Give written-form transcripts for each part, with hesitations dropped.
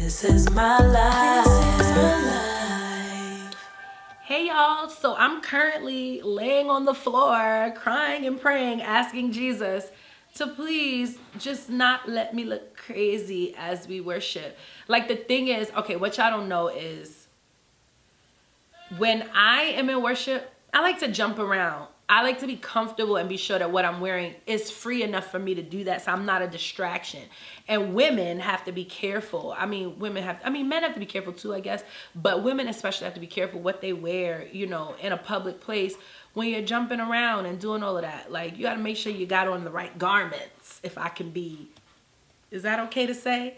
This is my life. This is my life. Hey y'all, so I'm currently laying on the floor, crying and praying, asking Jesus to please just not let me look crazy as we worship. Like, the thing is, okay, what y'all don't know is when I am in worship, I like to jump around. I like to be comfortable and be sure that what I'm wearing is free enough for me to do that, so I'm not a distraction. And women have to be careful. Men have to be careful too, I guess. But women especially have to be careful what they wear, in a public place when you're jumping around and doing all of that. Like, you got to make sure you got on the right garments, is that okay to say?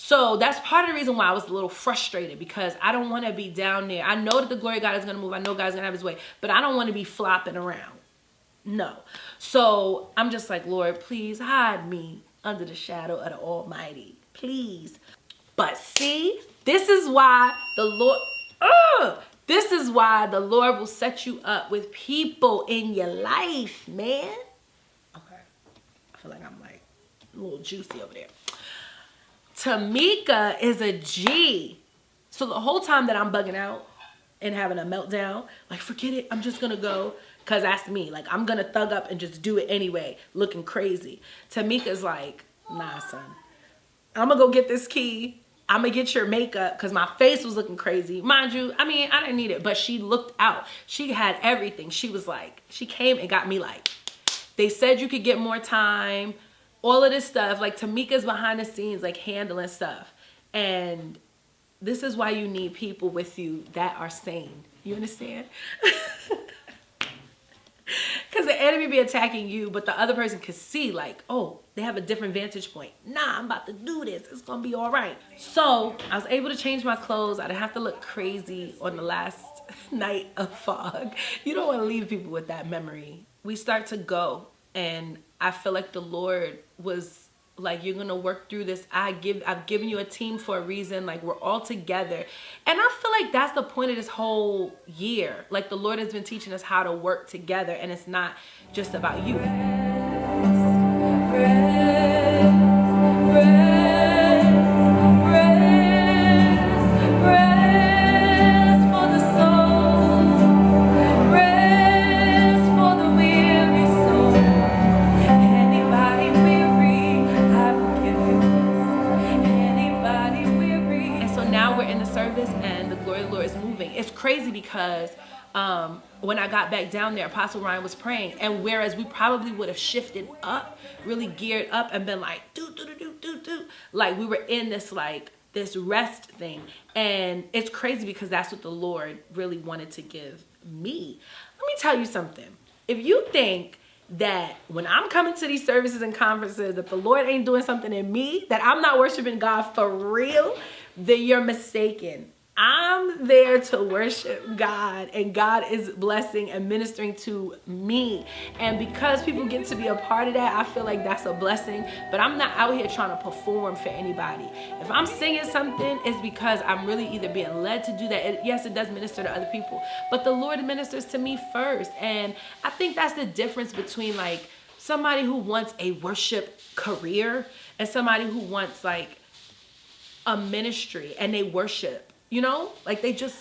So that's part of the reason why I was a little frustrated, because I don't want to be down there. I know that the glory of God is going to move. I know God's going to have his way, but I don't want to be flopping around. No. So I'm just like, Lord, please hide me under the shadow of the Almighty. Please. But see, this is why the Lord will set you up with people in your life, man. Okay. I feel like I'm like a little juicy over there. Tamika is a G. So the whole time that I'm bugging out and having a meltdown, like, forget it, I'm just gonna go, because that's me. Like, I'm gonna thug up and just do it anyway, looking crazy. Tamika's like, nah, son. I'm gonna go get this key. I'm gonna get your makeup, because my face was looking crazy. Mind you, I didn't need it, but she looked out. She had everything. She was like, she came and got me like, they said you could get more time. All of this stuff, like, Tamika's behind the scenes, like, handling stuff. And this is why you need people with you that are sane. You understand? Because the enemy be attacking you, but the other person can see, like, oh, they have a different vantage point. Nah, I'm about to do this. It's going to be all right. So I was able to change my clothes. I didn't have to look crazy on the last night of fog. You don't want to leave people with that memory. We start to go, and I feel like the Lord was like, you're gonna work through this. I've given you a team for a reason. Like, we're all together. And I feel like that's the point of this whole year. Like, the Lord has been teaching us how to work together, and it's not just about you. And the glory of the Lord is moving. It's crazy because when I got back down there, Apostle Ryan was praying, and whereas we probably would have shifted up, really geared up and been like, do, like, we were in this, like, this rest thing. And it's crazy because that's what the Lord really wanted to give me. Let me tell you something. If you think that when I'm coming to these services and conferences that the Lord ain't doing something in me, that I'm not worshiping God for real, then you're mistaken. I'm there to worship God, and God is blessing and ministering to me. And because people get to be a part of that, I feel like that's a blessing. But I'm not out here trying to perform for anybody. If I'm singing something, it's because I'm really either being led to do that. Yes, it does minister to other people, but the Lord ministers to me first. And I think that's the difference between, like, somebody who wants a worship career and somebody who wants, like, a ministry and they worship. Like, they just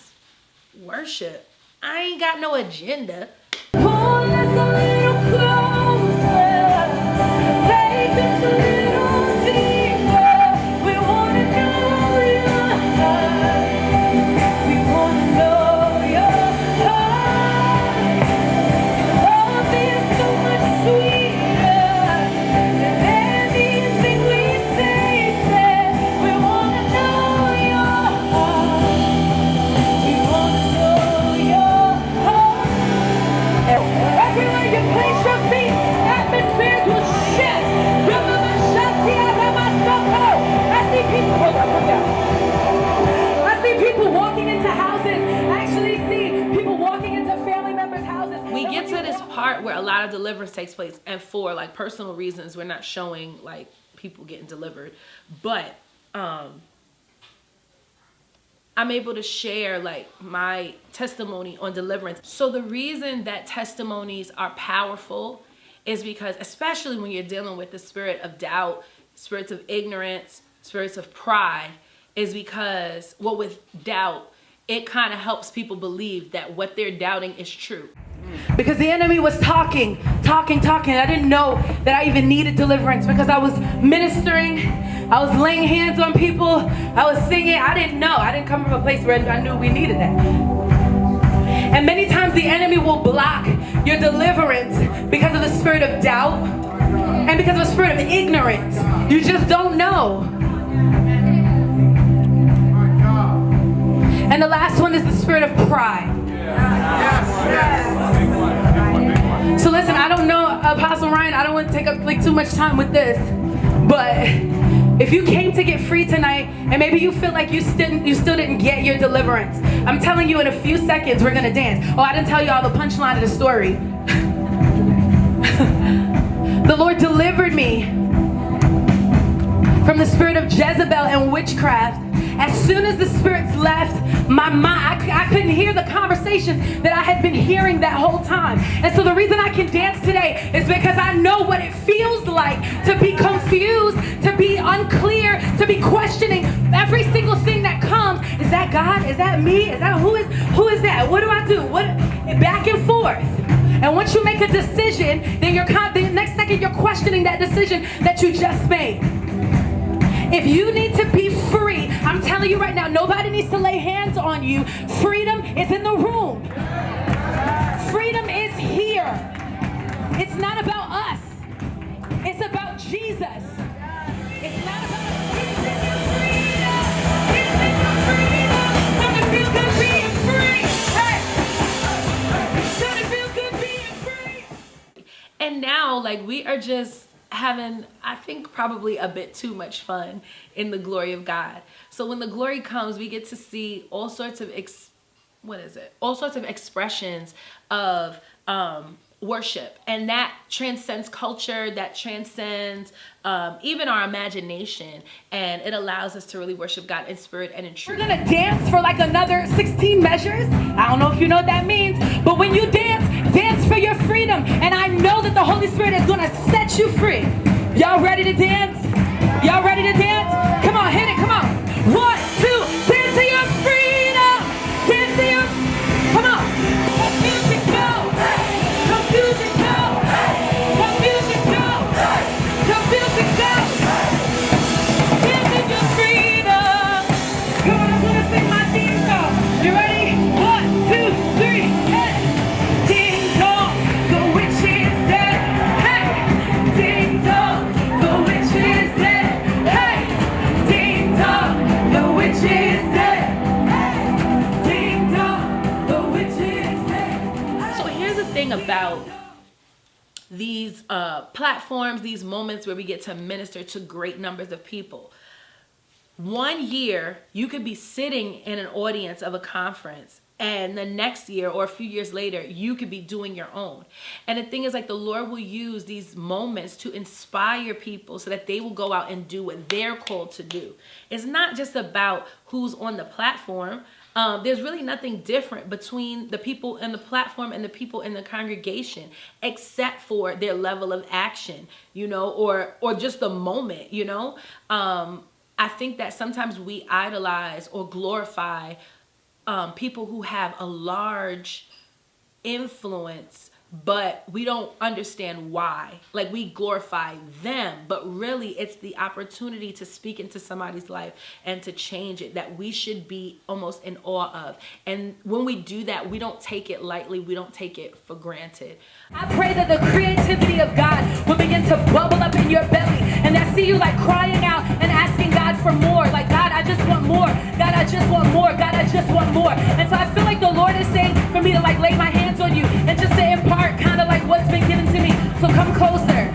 worship. I ain't got no agenda. Pull us a little closer. Take us a little deeper. We wanna know your heart. We wanna know your heart. Love is so much sweeter than anything we tasted. We wanna know your heart. Everywhere you place your feet, atmospheres will shift. I see people walking into houses. Actually see people walking into family members' houses. We get to this part where a lot of deliverance takes place, and for, like, personal reasons, we're not showing, like, people getting delivered. But I'm able to share, like, my testimony on deliverance. So the reason that testimonies are powerful is because, especially when you're dealing with the spirit of doubt, spirits of ignorance, spirits of pride, is because, well, with doubt, it kind of helps people believe that what they're doubting is true. Because the enemy was talking. I didn't know that I even needed deliverance because I was ministering. I was laying hands on people. I was singing. I didn't know. I didn't come from a place where I knew we needed that. And many times the enemy will block your deliverance because of the spirit of doubt and because of the spirit of ignorance. You just don't know. And the last one is the spirit of pride. So listen, I don't know, Apostle Ryan, I don't want to take up like too much time with this, but if you came to get free tonight and maybe you feel like you still didn't get your deliverance, I'm telling you in a few seconds we're gonna dance. Oh, I didn't tell you all the punchline of the story. The Lord delivered me from the spirit of Jezebel and witchcraft. As soon as the spirits left my mind, I couldn't hear the conversations that I had been hearing that whole time. And so the reason I can dance today is because I know what it feels like to be confused, to be unclear, to be questioning every single thing that comes. Is that God? Is that me? Is that who is that? What do I do? What? Back and forth. And once you make a decision, then the next second you're questioning that decision that you just made. If you need to be free, I'm telling you right now, nobody needs to lay hands on you. Freedom is in the room. Freedom is here. It's not about us. It's about Jesus. It's not about us. It's in your freedom. It's in your freedom. Don't it feel good being free? Hey! Don't it feel good being free? And now, like, we are just having, I think, probably a bit too much fun in the glory of God. So when the glory comes, we get to see all sorts of expressions of worship, and that transcends culture, that transcends even our imagination, and it allows us to really worship God in spirit and in truth. We're gonna dance for like another 16 measures. I don't know if you know what that means, but when you dance for your freedom, and I know that the Holy Spirit is gonna set you free. Y'all ready to dance? Y'all ready to dance? Come on, hit it, come on. 1, 2, dance to your freedom. Dance to your, come on. Confusion go. Confusion go. Confusion go. Confusion go. Dance in your freedom. Come on, I'm gonna sing my theme song. You ready? 1, 2, 3, hey. Ding dong, the witch is dead. Hey. Ding dong, the witch is dead. Hey. Ding dong, the witch is dead. Hey. Ding dong, the witch is dead. So here's the thing about these platforms, these moments where we get to minister to great numbers of people. 1 year, you could be sitting in an audience of a conference, and the next year or a few years later, you could be doing your own. And the thing is, like, the Lord will use these moments to inspire people so that they will go out and do what they're called to do. It's not just about who's on the platform. There's really nothing different between the people in the platform and the people in the congregation, except for their level of action, you know, or just the moment, you know. I think that sometimes we idolize or glorify people who have a large influence, but we don't understand why. Like, we glorify them, but really it's the opportunity to speak into somebody's life and to change it that we should be almost in awe of. And when we do that, we don't take it lightly. We don't take it for granted. I pray that the creativity of God will begin to bubble up in your belly, and I see you like crying out and asking God for more. Like, God, I just want more. God, I just want more. God, I just want more. And so I feel like the Lord is saying for me to like lay my hands on you and just to impart kind of like what's been given to me. So come closer.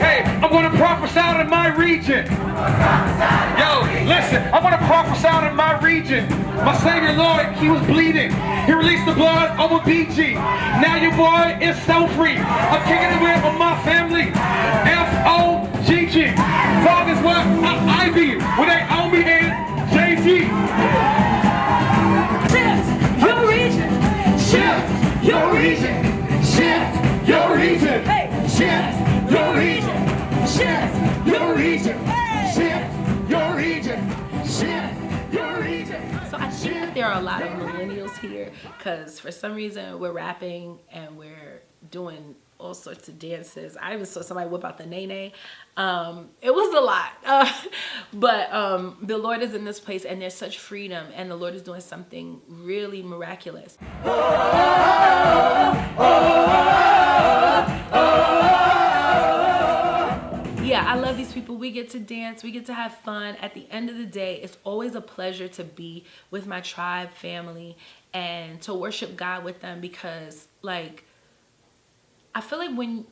Hey, I'm going to prophesy in my region. Yo, listen, I'm going to prophesy in my region. My Savior, Lord, he was bleeding. He released the blood over BG. Now your boy is so free. I'm kicking it with my family. F-O-G-G. Father's what? Ivy. With Naomi and Jay-Z. Shift your region. Shift your region. Shift your region. Hey, shift your region. Shift your region. because for some reason we're rapping and we're doing all sorts of dances. I even saw somebody whip out the Nae Nae. It was a lot. But the Lord is in this place and there's such freedom and the Lord is doing something really miraculous. Yeah, I love these people. We get to dance. We get to have fun. At the end of the day, it's always a pleasure to be with my tribe family and to worship God with them because, like, I feel like when...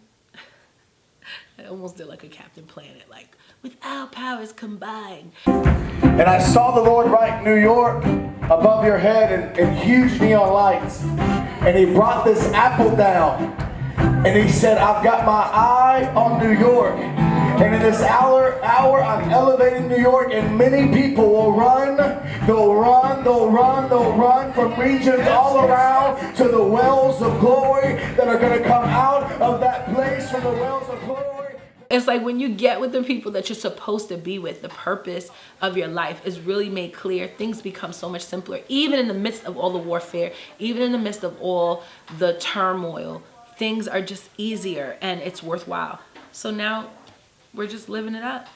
I almost did like a Captain Planet, like, with our powers combined. And I saw the Lord write New York above your head in huge neon lights. And he brought this apple down. And he said, I've got my eye on New York. And in this hour, I'm elevating New York, and many people will run. They'll run from regions all around to the wells of glory that are going to come out of that place from the wells of glory. It's like when you get with the people that you're supposed to be with, the purpose of your life is really made clear. Things become so much simpler, even in the midst of all the warfare, even in the midst of all the turmoil. Things are just easier and it's worthwhile. So now we're just living it up.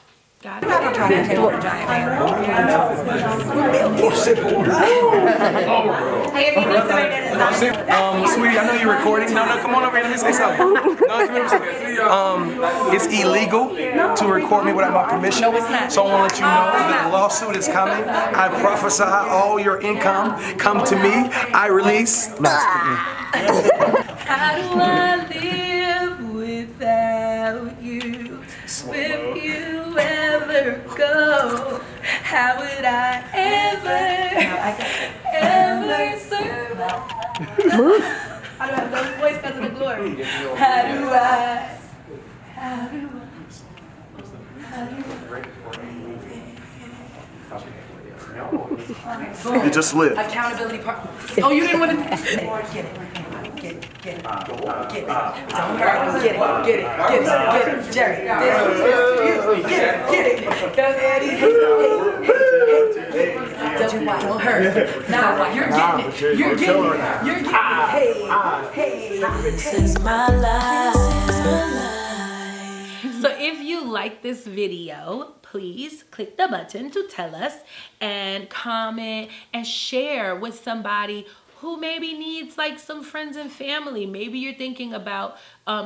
God. I'm not trying to take over giant Hey, if you need somebody to design. Sweetie, I know you're recording. No, come on over here. Let me say something. No, come here, it's illegal to record me without my permission. No, it's not. So I want to let you know that a lawsuit is coming. I prophesy all your income come to me. I release. How do I live without you? If you ever go, how would I ever survive? I don't have no voice because of the glory. You just live. Accountability part. Oh, you didn't want to... Get it. Don't hurt. Get it. Jerry, get it. Come Eddie. Don't hurt. Now you're getting it. Hey. This is my life. So if you like this video, please click the button to tell us and comment and share with somebody who maybe needs like some friends and family. Maybe you're thinking about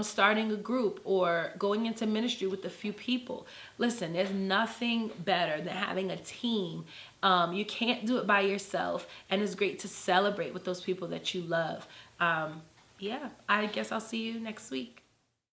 starting a group or going into ministry with a few people. Listen, there's nothing better than having a team. You can't do it by yourself, and it's great to celebrate with those people that you love. Yeah, I guess I'll see you next week.